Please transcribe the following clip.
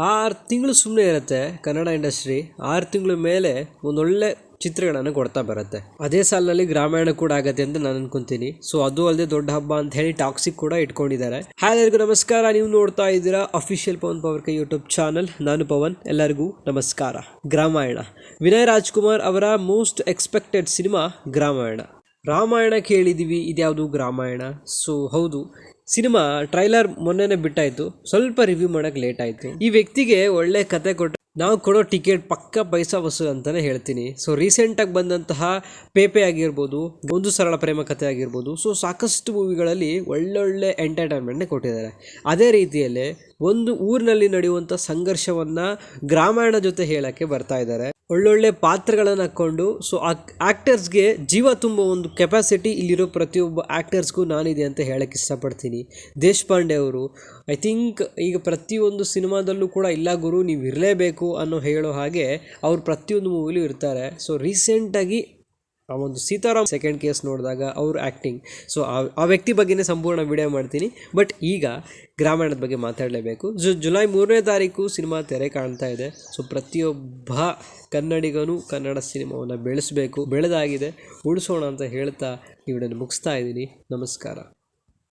6 ತಿಂಗಳು ಸುಮ್ಮನೆ ಇರುತ್ತೆ ಕನ್ನಡ ಇಂಡಸ್ಟ್ರಿ. 6 ತಿಂಗಳ ಮೇಲೆ ಒಂದೊಳ್ಳೆ ಚಿತ್ರಗಳನ್ನು ಕೊಡ್ತಾ ಬರುತ್ತೆ. ಅದೇ ಸಾಲಿನಲ್ಲಿ ಗ್ರಾಮಾಯಣ ಕೂಡ ಆಗತ್ತೆ ಅಂತ ನಾನು ಅನ್ಕೊಂತೀನಿ. ಸೊ ಅದು ಅಲ್ಲದೆ ದೊಡ್ಡ ಹಬ್ಬ ಅಂತ ಹೇಳಿ ಟಾಕ್ಸಿಕ್ ಕೂಡ ಇಟ್ಕೊಂಡಿದ್ದಾರೆ. ಹಾಯ್ ಎಲ್ಲರಿಗೂ ನಮಸ್ಕಾರ, ನೀವು ನೋಡ್ತಾ ಇದ್ದೀರಾ ಅಫಿಷಿಯಲ್ ಪವನ್ ಪವರ್ ಕೈ ಯೂಟ್ಯೂಬ್ ಚಾನಲ್. ನಾನು ಪವನ್, ಎಲ್ಲರಿಗೂ ನಮಸ್ಕಾರ. ಗ್ರಾಮಾಯಣ, ವಿನಯ್ ರಾಜ್ಕುಮಾರ್ ಅವರ most expected cinema Gramayana. Ramayana ಕೇಳಿದ್ದೀವಿ, ಇದ್ಯಾವುದು ಗ್ರಾಮಾಯಣ. ಸೊ ಹೌದು, ಸಿನಿಮಾ ಟ್ರೈಲರ್ ಮೊನ್ನೆನೇ ಬಿಟ್ಟಾಯಿತು, ಸ್ವಲ್ಪ ರಿವ್ಯೂ ಮಾಡೋಕ್ಕೆ ಲೇಟ್ ಆಯಿತು. ಈ ವ್ಯಕ್ತಿಗೆ ಒಳ್ಳೆ ಕತೆ ಕೊಟ್ಟು ನಾವು ಕೊಡೋ ಟಿಕೆಟ್ ಪಕ್ಕ ಪೈಸಾ ವಸೂಲ್ ಅಂತಲೇ ಹೇಳ್ತೀನಿ. ಸೊ ರೀಸೆಂಟಾಗಿ ಬಂದಂತಹ ಪೇಪೆ ಆಗಿರ್ಬೋದು, ಒಂದು ಸರಳ ಪ್ರೇಮ ಕಥೆ ಆಗಿರ್ಬೋದು, ಸೊ ಸಾಕಷ್ಟು ಮೂವಿಗಳಲ್ಲಿ ಒಳ್ಳೊಳ್ಳೆ ಎಂಟರ್ಟೈನ್ಮೆಂಟ್ನೇ ಕೊಟ್ಟಿದ್ದಾರೆ. ಅದೇ ರೀತಿಯಲ್ಲೇ ಒಂದು ಊರಿನಲ್ಲಿ ನಡೆಯುವಂಥ ಸಂಘರ್ಷವನ್ನು ಗ್ರಾಮಾಯಣ ಜೊತೆ ಹೇಳೋಕ್ಕೆ ಬರ್ತಾ ಇದ್ದಾರೆ. ಒಳ್ಳೊಳ್ಳೆ ಪಾತ್ರಗಳನ್ನು ಹಾಕ್ಕೊಂಡು, ಸೊ ಆ್ಯಕ್ಟರ್ಸ್ಗೆ ಜೀವ ತುಂಬೋ ಒಂದು ಕೆಪಾಸಿಟಿ ಇಲ್ಲಿರೋ ಪ್ರತಿಯೊಬ್ಬ ಆ್ಯಕ್ಟರ್ಸ್ಗೂ ನಾನಿದೆ ಅಂತ ಹೇಳೋಕ್ಕೆ ಇಷ್ಟಪಡ್ತೀನಿ. ದೇಶಪಾಂಡೆ ಅವರು ಐ ಥಿಂಕ್ ಈಗ ಪ್ರತಿಯೊಂದು ಸಿನಿಮಾದಲ್ಲೂ ಕೂಡ ಇಲ್ಲ ಗುರು ನೀವು ಇರಲೇಬೇಕು ಅನ್ನೋ ಹೇಳೋ ಹಾಗೆ ಅವ್ರು ಪ್ರತಿಯೊಂದು ಮೂವಿಲೂ ಇರ್ತಾರೆ. ಸೊ ರೀಸೆಂಟಾಗಿ ಆ ಒಂದು ಸೀತಾರಾಮ್ ಸೆಕೆಂಡ್ ಕೇಸ್ ನೋಡಿದಾಗ ಅವ್ರ ಆ್ಯಕ್ಟಿಂಗ್, ಸೊ ಆ ವ್ಯಕ್ತಿ ಬಗ್ಗೆನೇ ಸಂಪೂರ್ಣ ವಿಡಿಯೋ ಮಾಡ್ತೀನಿ. ಬಟ್ ಈಗ ಗ್ರಾಮಾಯಣದ ಬಗ್ಗೆ ಮಾತಾಡಲೇಬೇಕು. ಜುಲೈ 3ನೇ ತಾರೀಕು ಸಿನಿಮಾ ತೆರೆ ಕಾಣ್ತಾ ಇದೆ. ಸೊ ಪ್ರತಿಯೊಬ್ಬ ಕನ್ನಡಿಗನೂ ಕನ್ನಡ ಸಿನಿಮಾವನ್ನು ಬೆಳೆಸಬೇಕು, ಬೆಳೆದಾಗಿದೆ, ಉಳಿಸೋಣ ಅಂತ ಹೇಳ್ತಾ ಈ ವಿಡಿಯೋನ ಮುಗಿಸ್ತಾ ಇದ್ದೀನಿ. ನಮಸ್ಕಾರ.